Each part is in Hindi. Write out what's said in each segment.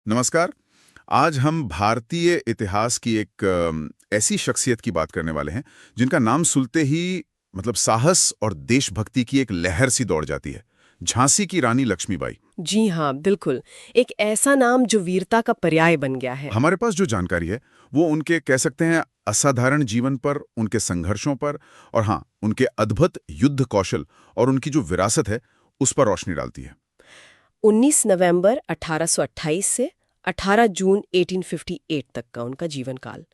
नमस्कार। आज हम भारतीय इतिहास की एक ऐसी शख्सियत की बात करने वाले हैं जिनका नाम सुनते ही मतलब साहस और देशभक्ति की एक लहर सी दौड़ जाती है। झांसी की रानी लक्ष्मीबाई। जी हाँ, बिल्कुल। एक ऐसा नाम जो वीरता का पर्याय बन गया है। हमारे पास जो जानकारी है वो उनके कह सकते हैं असाधारण जीवन पर, उनके संघर्षों पर और हाँ, उनके अद्भुत युद्ध कौशल और उनकी जो विरासत है उस पर रोशनी डालती है। 19 नवंबर 1828 से 18 जून 1858 तक का उनका जीवन काल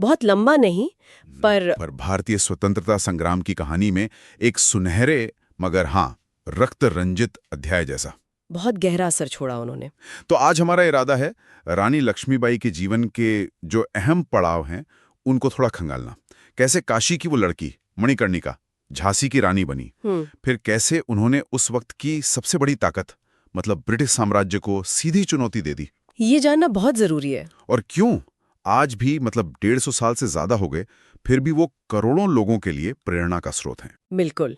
बहुत लंबा नहीं, पर पर भारतीय स्वतंत्रता संग्राम की कहानी में एक सुनहरे मगर हाँ, रक्त रंजित अध्याय जैसा। बहुत गहरा असर छोड़ा उन्होंने। तो आज हमारा इरादा है रानी लक्ष्मीबाई के जीवन के जो अहम पड़ाव हैं उनको थोड़ा खंगालना। कैसे काशी की वो लड़की मणिकर्णिका झांसी की रानी बनी, फिर कैसे उन्होंने उस वक्त की सबसे बड़ी ताकत मतलब ब्रिटिश साम्राज्य को सीधी चुनौती दे दी, ये जानना बहुत जरूरी है। और क्यों आज भी मतलब 150 साल से ज्यादा हो गए फिर भी वो करोड़ों लोगों के लिए प्रेरणा का स्रोत हैं। बिल्कुल,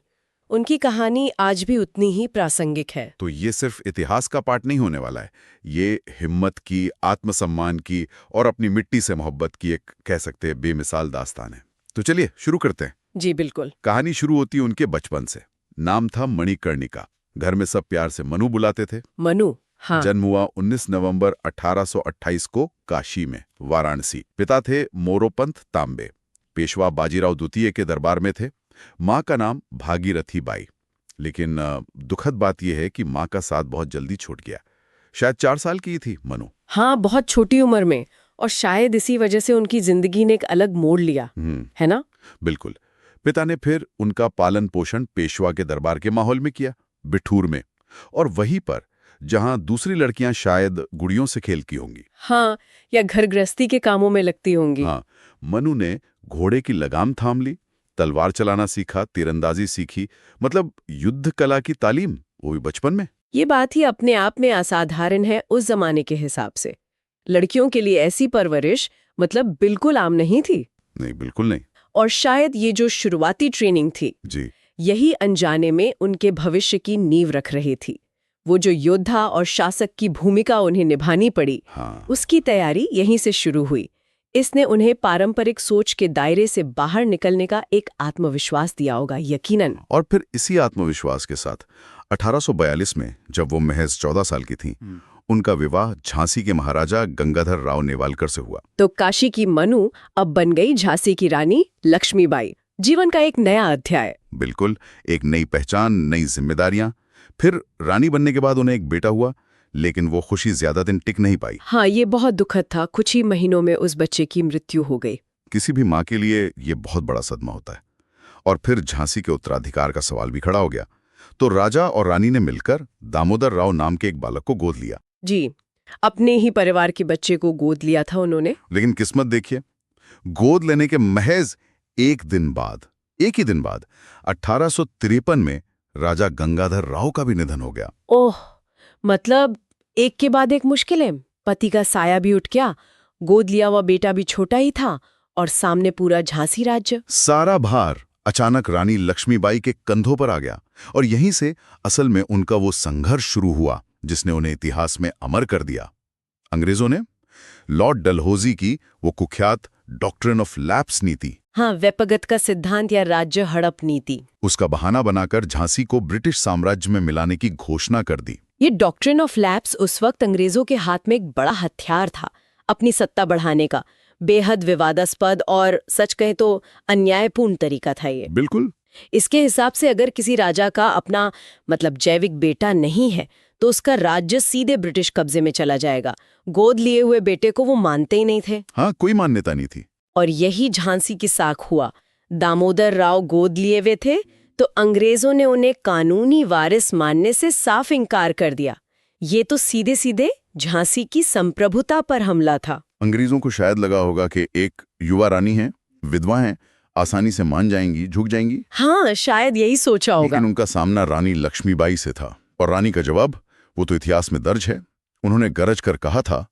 उनकी कहानी आज भी उतनी ही प्रासंगिक है। तो ये सिर्फ इतिहास का पाठ नहीं होने वाला है, ये हिम्मत की, आत्मसम्मान की और अपनी मिट्टी से मोहब्बत की एक कह सकते हैं बेमिसाल दास्तान है। तो चलिए शुरू करते हैं। जी बिल्कुल। कहानी शुरू होती है उनके बचपन से। नाम था मणिकर्णिका। घर में सब प्यार से मनु बुलाते थे। मनु, हाँ। जन्म हुआ 19 नवंबर 1828 को काशी में, वाराणसी। पिता थे मोरोपंत तांबे, पेशवा बाजीराव द्वितीय के दरबार में थे। माँ का नाम भागीरथी बाई। लेकिन दुखद बात यह है कि माँ का साथ बहुत जल्दी छूट गया। शायद 4 साल की ही थी मनु। हाँ, बहुत छोटी उम्र में, और शायद इसी वजह से उनकी जिंदगी ने एक अलग मोड़ लिया, है ना? बिल्कुल। पिता ने फिर उनका पालन पोषण पेशवा के दरबार के माहौल में किया, बिठूर में, और वहीं पर जहां दूसरी लड़कियां शायद गुड़ियों से खेलती होंगी। हाँ, या घर गृहस्थी के कामों में लगती होंगी। हाँ, मनु ने घोड़े की लगाम थाम ली, तलवार चलाना सीखा, तीरंदाजी सीखी, मतलब युद्ध कला की तालीम, वो भी बचपन में। ये बात ही अपने आप में असाधारण है उस जमाने के हिसाब से। लड़कियों के लिए ऐसी परवरिश मतलब बिल्कुल आम नहीं थी। नहीं, बिल्कुल नहीं। और शायद ये जो शुरुआती ट्रेनिंग थी, जी, यही अनजाने में उनके भविष्य की नींव रख रही थी। वो जो योद्धा और शासक की भूमिका उन्हें निभानी पड़ी, हाँ। उसकी तैयारी यहीं से शुरू हुई। इसने उन्हें पारंपरिक सोच के दायरे से बाहर निकलने का एक आत्मविश्वास दिया होगा, यकीनन। और फिर इसी आत्मविश्वास के साथ 1842 में जब वो महज 14 साल की थीं, उनका विवाह झांसी के महाराजा गंगाधर राव नेवालकर से हुआ। तो काशी की मनु अब बन गई झांसी की रानी लक्ष्मीबाई। जीवन का एक नया अध्याय। बिल्कुल, एक नई पहचान, नई जिम्मेदारियां। फिर रानी बनने के बाद उन्हें एक बेटा हुआ, लेकिन वो खुशी ज्यादा दिन टिक नहीं पाई। हाँ, ये बहुत दुखद था। कुछ ही महीनों में उस बच्चे की मृत्यु हो गई। किसी भी माँ के लिए ये बहुत बड़ा सदमा होता है। और फिर झांसी के उत्तराधिकार का सवाल भी खड़ा हो गया। तो राजा और रानी ने मिलकर दामोदर राव नाम के एक बालक को गोद लिया। जी, अपने ही परिवार के बच्चे को गोद लिया था उन्होंने। लेकिन किस्मत देखिए, गोद लेने के महज एक ही दिन बाद 1853 में राजा गंगाधर राव का भी निधन हो गया। ओह, मतलब एक के बाद एक मुश्किलें। पति का साया भी उठ गया, गोद लिया हुआ बेटा भी छोटा ही था, और सामने पूरा झांसी राज्य। सारा भार अचानक रानी लक्ष्मीबाई के कंधों पर आ गया, और यहीं से असल में उनका वो संघर्ष शुरू हुआ जिसने उन्हें इतिहास में अमर कर दिया। अंग्रेजों ने लॉर्ड डलहौजी की वो कुख्यात डॉक्ट्रिन ऑफ लैप्स नीति, हाँ, व्यपगत का सिद्धांत या राज्य हड़प नीति, उसका बहाना बनाकर झांसी को ब्रिटिश साम्राज्य में मिलाने की घोषणा कर दी। ये डॉक्ट्रिन ऑफ लैप्स उस वक्त अंग्रेजों के हाथ में एक बड़ा हथियार था अपनी सत्ता बढ़ाने का। बेहद विवादास्पद और सच कहें तो अन्यायपूर्ण तरीका था ये। बिल्कुल। इसके हिसाब से अगर किसी राजा का अपना मतलब जैविक बेटा नहीं है तो उसका राज्य सीधे ब्रिटिश कब्जे में चला जाएगा। गोद लिए हुए बेटे को वो मानते ही नहीं थे। हाँ, कोई मान्यता नहीं थी। और यही झांसी की साख हुआ। दामोदर राव गोद लिए हुए थे तो अंग्रेजों ने उन्हें कानूनी वारिस मानने से साफ इनकार कर दिया। ये तो सीधे सीधे झांसी की संप्रभुता पर हमला था। अंग्रेजों को शायद लगा होगा कि एक युवा रानी है, विधवा है, आसानी से मान जाएंगी, झुक जाएंगी। हाँ, शायद यही सोचा होगा। लेकिन उनका सामना रानी लक्ष्मीबाई से था, और रानी का जवाब वो तो इतिहास में दर्ज है। उन्होंने गरज कर कहा था,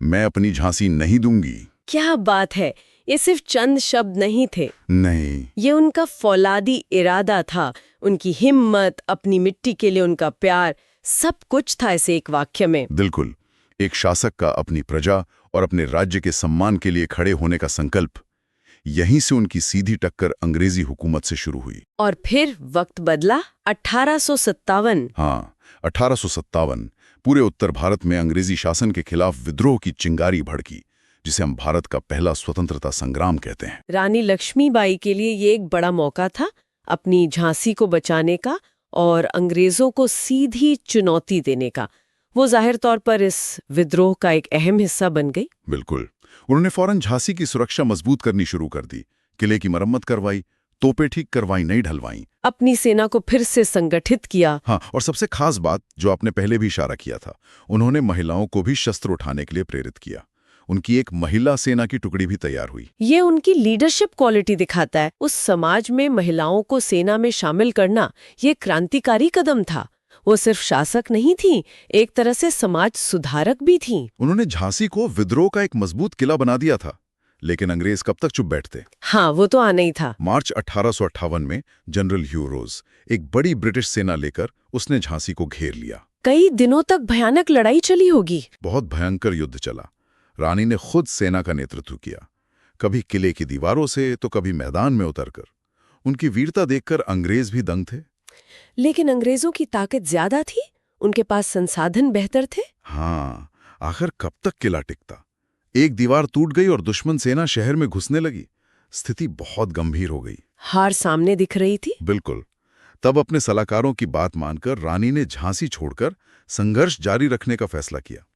मैं अपनी झांसी नहीं दूंगी। क्या बात है, ये सिर्फ चंद शब्द नहीं थे। नहीं, ये उनका फौलादी इरादा था। उनकी हिम्मत, अपनी मिट्टी के लिए उनका प्यार, सब कुछ था इस एक वाक्य में। बिल्कुल। एक शासक का अपनी प्रजा और अपने राज्य के सम्मान के लिए खड़े होने का संकल्प, यहीं से उनकी सीधी टक्कर अंग्रेजी हुकूमत से शुरू हुई। और फिर वक्त बदला 1857। हाँ, 1857 पूरे उत्तर भारत में अंग्रेजी शासन के खिलाफ विद्रोह की चिंगारी भड़की, जिसे हम भारत का पहला स्वतंत्रता संग्राम कहते हैं। रानी लक्ष्मीबाई के लिए ये एक बड़ा मौका था अपनी झांसी को बचाने का और अंग्रेजों को सीधी चुनौती देने का। वो जाहिर तौर पर इस विद्रोह का एक अहम हिस्सा बन गई। बिल्कुल। उन्होंने फौरन झांसी की सुरक्षा मजबूत करनी शुरू कर दी, किले की मरम्मत करवाई, तोपें ठीक करवाई, नहीं ढलवाई, अपनी सेना को फिर से संगठित किया। हाँ, और सबसे खास बात जो आपने पहले भी इशारा किया था, उन्होंने महिलाओं को भी शस्त्र उठाने के लिए प्रेरित किया। उनकी एक महिला सेना की टुकड़ी भी तैयार हुई। ये उनकी लीडरशिप क्वालिटी दिखाता है। उस समाज में महिलाओं को सेना में शामिल करना ये क्रांतिकारी कदम था। वो सिर्फ शासक नहीं थी, एक तरह से समाज सुधारक भी थी। उन्होंने झांसी को विद्रोह का एक मजबूत किला बना दिया था, लेकिन अंग्रेज कब तक चुप बैठते। हाँ, वो तो आना ही था। मार्च 1858 में जनरल ह्यू रोज, एक बड़ी ब्रिटिश सेना लेकर, उसने झांसी को घेर लिया। कई दिनों तक भयानक लड़ाई चली होगी। बहुत भयंकर युद्ध चला। रानी ने खुद सेना का नेतृत्व किया, कभी किले की दीवारों से तो कभी मैदान में उतरकर। उनकी वीरता देखकर अंग्रेज भी दंग थे। लेकिन अंग्रेजों की ताकत ज्यादा थी, उनके पास संसाधन बेहतर थे। हाँ, आखिर कब तक किला टिकता। एक दीवार टूट गई और दुश्मन सेना शहर में घुसने लगी। स्थिति बहुत गंभीर हो गई। हार सामने दिख रही थी। बिल्कुल। तब अपने सलाहकारों की बात मानकर रानी ने झांसी छोड़कर संघर्ष जारी रखने का फैसला किया।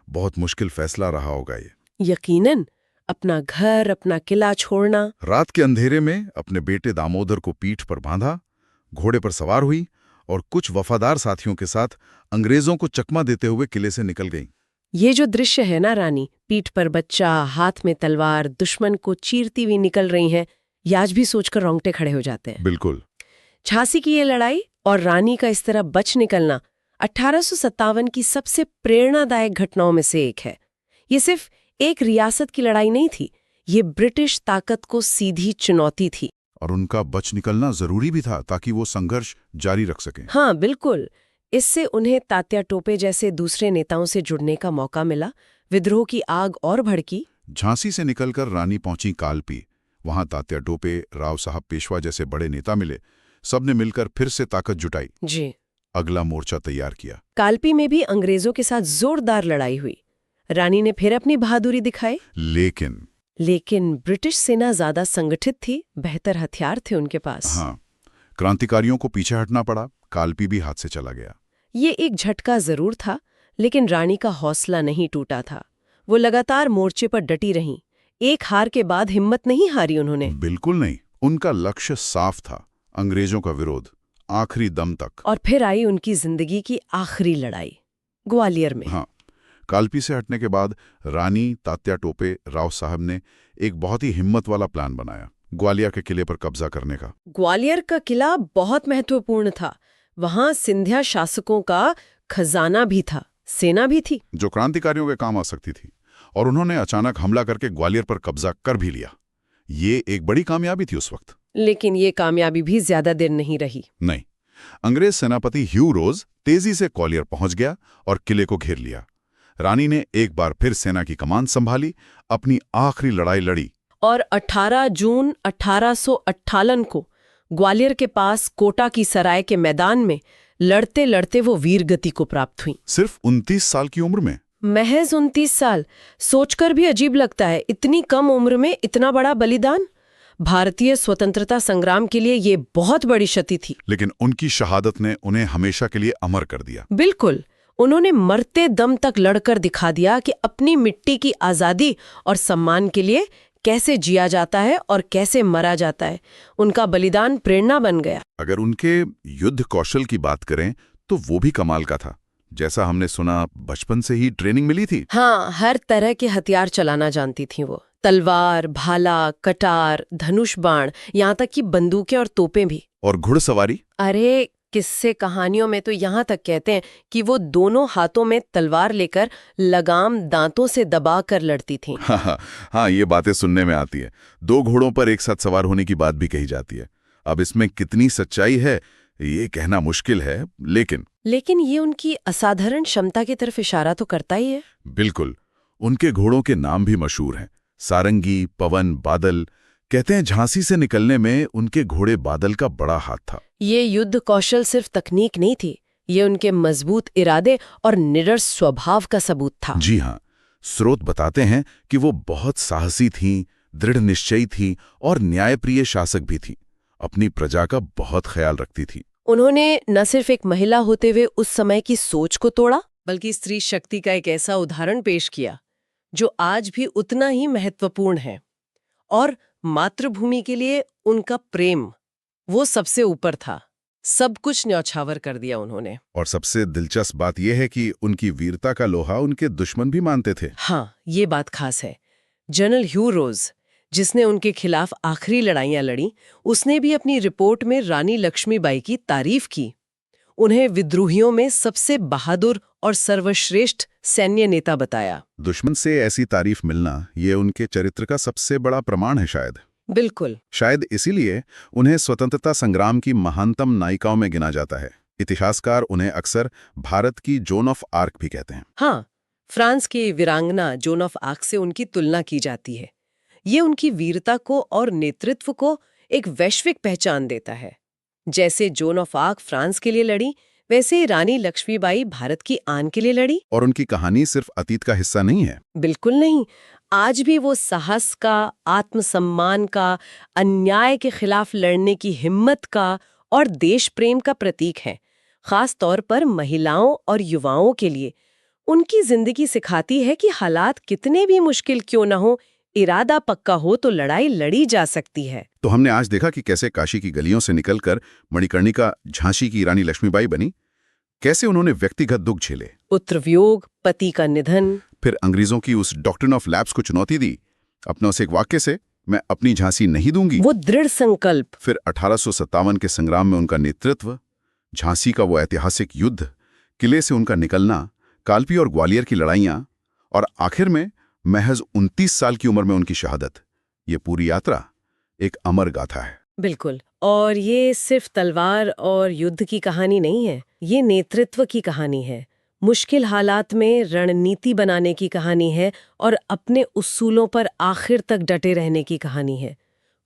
बहुत मुश्किल फैसला रहा होगा ये। यकीनन, अपना घर, अपना किला छोड़ना। रात के अंधेरे में अपने बेटे दामोदर को पीठ पर बांधा, घोड़े पर सवार हुई और कुछ वफादार साथियों के साथ अंग्रेजों को चकमा देते हुए किले से निकल गईं। ये जो दृश्य है ना, रानी पीठ पर बच्चा, हाथ में तलवार, दुश्मन को चीरती हुई निकल रही हैं, ये आज भी सोचकर रोंगटे खड़े हो जाते हैं। बिल्कुल। झांसी की ये लड़ाई और रानी का इस तरह बच निकलना 1857 की सबसे प्रेरणादायक घटनाओं में से एक है। ये सिर्फ एक रियासत की लड़ाई नहीं थी, ये ब्रिटिश ताकत को सीधी चुनौती थी। और उनका बच निकलना जरूरी भी था ताकि वो संघर्ष जारी रख सकें। हाँ, बिल्कुल। इससे उन्हें तात्या टोपे जैसे दूसरे नेताओं से जुड़ने का मौका मिला। विद्रोह की आग और भड़की। झांसी से निकलकर रानी पहुंची कालपी। वहां तात्या टोपे, राव साहब पेशवा जैसे बड़े नेता मिले। सबने मिलकर फिर से ताकत जुटाई। जी। अगला मोर्चा तैयार किया। कालपी में भी अंग्रेजों के साथ जोरदार लड़ाई हुई। रानी ने फिर अपनी बहादुरी दिखाई। लेकिन ब्रिटिश सेना ज्यादा संगठित थी, बेहतर हथियार थे उनके पास। हाँ, क्रांतिकारियों को पीछे हटना पड़ा। कालपी भी हाथ से चला गया। ये एक झटका जरूर था, लेकिन रानी का हौसला नहीं टूटा था। वो लगातार मोर्चे पर डटी रहीं। एक हार के बाद हिम्मत नहीं हारी उन्होंने। बिल्कुल नहीं। उनका लक्ष्य साफ था, अंग्रेजों का विरोध, आखिरी दम तक। और फिर आई उनकी जिंदगी की आखिरी लड़ाई, ग्वालियर में। हाँ, कालपी से हटने के बाद रानी, तात्या टोपे, राव साहब ने एक बहुत ही हिम्मत वाला प्लान बनाया, ग्वालियर के किले पर कब्जा करने का। ग्वालियर का किला बहुत महत्वपूर्ण था। वहां सिंधिया शासकों का खजाना भी था, सेना भी थी, जो क्रांतिकारियों के काम आ सकती थी। और उन्होंने अचानक हमला करके ग्वालियर पर कब्जा कर भी लिया। ये एक बड़ी कामयाबी थी उस वक्त। लेकिन ये कामयाबी भी ज्यादा देर नहीं रही। नहीं, अंग्रेज सेनापति ह्यू रोज तेजी से ग्वालियर पहुंच गया और किले को घेर लिया। रानी ने एक बार फिर सेना की कमान संभाली, अपनी आखिरी लड़ाई लड़ी। और 18 जून 1858 को ग्वालियर के पास कोटा की सराय के मैदान में लड़ते लड़ते वो वीरगति को प्राप्त हुई। सिर्फ 29 साल की उम्र में। महज 29 साल। सोचकर भी अजीब लगता है, इतनी कम उम्र में इतना बड़ा बलिदान। भारतीय स्वतंत्रता संग्राम के लिए ये बहुत बड़ी क्षति थी। लेकिन उनकी शहादत ने उन्हें हमेशा के लिए अमर कर दिया। बिल्कुल। उन्होंने मरते दम तक लड़कर दिखा दिया कि अपनी मिट्टी की आजादी और सम्मान के लिए कैसे जिया जाता है और कैसे मरा जाता है। उनका बलिदान प्रेरणा बन गया। अगर उनके युद्ध कौशल की बात करें तो वो भी कमाल का था। जैसा हमने सुना, बचपन से ही ट्रेनिंग मिली थी। हाँ, हर तरह के हथियार चलाना जानती थी वो। तलवार, भाला, कटार, धनुष बाण, यहाँ तक कि बंदूकें और तोपें भी। और घुड़सवारी। अरे, किस्से कहानियों में तो यहाँ तक कहते हैं कि वो दोनों हाथों में तलवार लेकर लगाम दांतों से दबा कर लड़ती थीं। हाँ, ये बातें सुनने में आती है। 2 घोड़ों पर एक साथ सवार होने की बात भी कही जाती है। अब इसमें कितनी सच्चाई है ये कहना मुश्किल है, लेकिन लेकिन ये उनकी असाधारण क्षमता की तरफ इशारा तो करता ही है। बिल्कुल। उनके घोड़ों के नाम भी मशहूर हैं, सारंगी, पवन, बादल। कहते हैं झांसी से निकलने में उनके घोड़े बादल का बड़ा हाथ था। ये युद्ध कौशल सिर्फ तकनीक नहीं थी, ये उनके मजबूत इरादे और निडर स्वभाव का सबूत था। जी हाँ, स्रोत बताते हैं कि वो बहुत साहसी थीं, दृढ़ निश्चयी थीं और न्यायप्रिय शासक भी थीं। अपनी प्रजा का बहुत ख्याल रखती थी। उन्होंने न सिर्फ एक महिला होते हुए उस समय की सोच को तोड़ा, बल्कि स्त्री शक्ति का एक ऐसा उदाहरण पेश किया जो आज भी उतना ही महत्वपूर्ण है। और मातृभूमि के लिए उनका प्रेम, वो सबसे ऊपर था। सब कुछ न्यौछावर कर दिया उन्होंने। और सबसे दिलचस्प बात यह है कि उनकी वीरता का लोहा उनके दुश्मन भी मानते थे। हाँ, ये बात खास है। जनरल ह्यू रोज, जिसने उनके खिलाफ आखिरी लड़ाइयां लड़ी, उसने भी अपनी रिपोर्ट में रानी लक्ष्मीबाई की तारीफ की। उन्हें विद्रोहियों में सबसे बहादुर और सर्वश्रेष्ठ सैन्य नेता बताया। दुश्मन से ऐसी तारीफ मिलना ये उनके चरित्र का सबसे बड़ा प्रमाण है शायद। बिल्कुल। शायद इसीलिए उन्हें स्वतंत्रता संग्राम की महानतम नायिकाओं में गिना जाता है। इतिहासकार उन्हें अक्सर भारत की जोन ऑफ आर्क भी कहते हैं। हाँ, फ्रांस की वीरांगना जोन ऑफ आर्क से उनकी तुलना की जाती है। ये उनकी वीरता को और नेतृत्व को एक वैश्विक पहचान देता है। जैसे जोन ऑफ आर्क फ्रांस के लिए लड़ी, वैसे ही रानी लक्ष्मीबाई भारत की आन के लिए लड़ी। और उनकी कहानी सिर्फ अतीत का हिस्सा नहीं है। बिल्कुल नहीं। आज भी वो साहस का, आत्मसम्मान का, अन्याय के खिलाफ लड़ने की हिम्मत का और देश प्रेम का प्रतीक है। खास तौर पर महिलाओं और युवाओं के लिए उनकी जिंदगी सिखाती है कि हालात कितने भी मुश्किल क्यों न हो, इरादा पक्का हो तो लड़ाई लड़ी जा सकती है। तो हमने आज देखा कि कैसे काशी की गलियों से निकलकर मणिकर्णिका झांसी की रानी लक्ष्मीबाई बनी, कैसे उन्होंने व्यक्तिगत दुख झेले, पुत्रवियोग, पति का निधन, फिर अंग्रेजों की उस डॉक्ट्रिन ऑफ लैप्स को चुनौती दी अपने उस एक वाक्य से, मैं अपनी झांसी नहीं दूंगी। वो दृढ़ संकल्प। फिर 1857 के संग्राम में उनका नेतृत्व, झांसी का वो ऐतिहासिक युद्ध, किले से उनका निकलना, कालपी और ग्वालियर की लड़ाइयां, और आखिर में महज 29 साल की उम्र में उनकी शहादत। ये पूरी यात्रा एक अमर गाथा है। बिल्कुल। और ये सिर्फ तलवार और युद्ध की कहानी नहीं है, ये नेतृत्व की कहानी है, मुश्किल हालात में रणनीति बनाने की कहानी है और अपने उसूलों पर आखिर तक डटे रहने की कहानी है।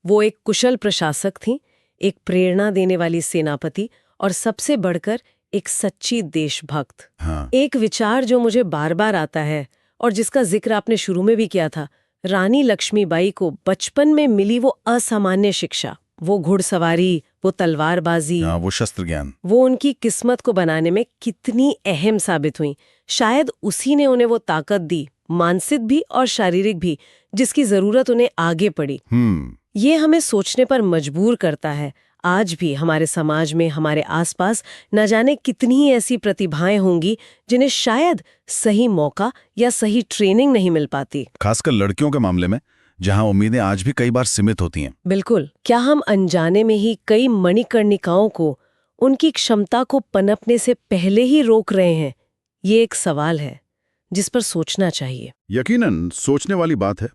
वो एक कुशल प्रशासक थीं, एक प्रेरणा देने वाली सेनापति और सबसे बढ़कर एक सच्ची देशभक्त। हाँ। एक विचार जो मुझे बार बार आता है और जिसका जिक्र आपने शुरू में भी किया था, रानी लक्ष्मीबाई को बचपन में मिली वो असामान्य शिक्षा, वो घुड़सवारी, वो तलवारबाजी, वो शस्त्र ज्ञान, वो उनकी किस्मत को बनाने में कितनी अहम साबित हुई। शायद उसी ने उन्हें वो ताकत दी, मानसिक भी और शारीरिक भी, जिसकी जरूरत उन्हें आगे पड़ी। ये हमें सोचने पर मजबूर करता है। आज भी हमारे समाज में, हमारे आसपास न जाने कितनी ही ऐसी प्रतिभाएं होंगी जिन्हें शायद सही मौका या सही ट्रेनिंग नहीं मिल पाती, खासकर लड़कियों के मामले में, जहां उम्मीदें आज भी कई बार सीमित होती हैं। बिल्कुल। क्या हम अनजाने में ही कई मणिकर्णिकाओं को उनकी क्षमता को पनपने से पहले ही रोक रहे हैं? ये एक सवाल है जिस पर सोचना चाहिए। यकीनन सोचने वाली बात है।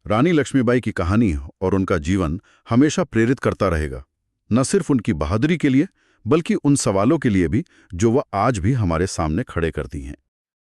रानी लक्ष्मीबाई की कहानी और उनका जीवन हमेशा प्रेरित करता रहेगा, न सिर्फ उनकी बहादुरी के लिए, बल्कि उन सवालों के लिए भी जो वह आज भी हमारे सामने खड़े करती हैं।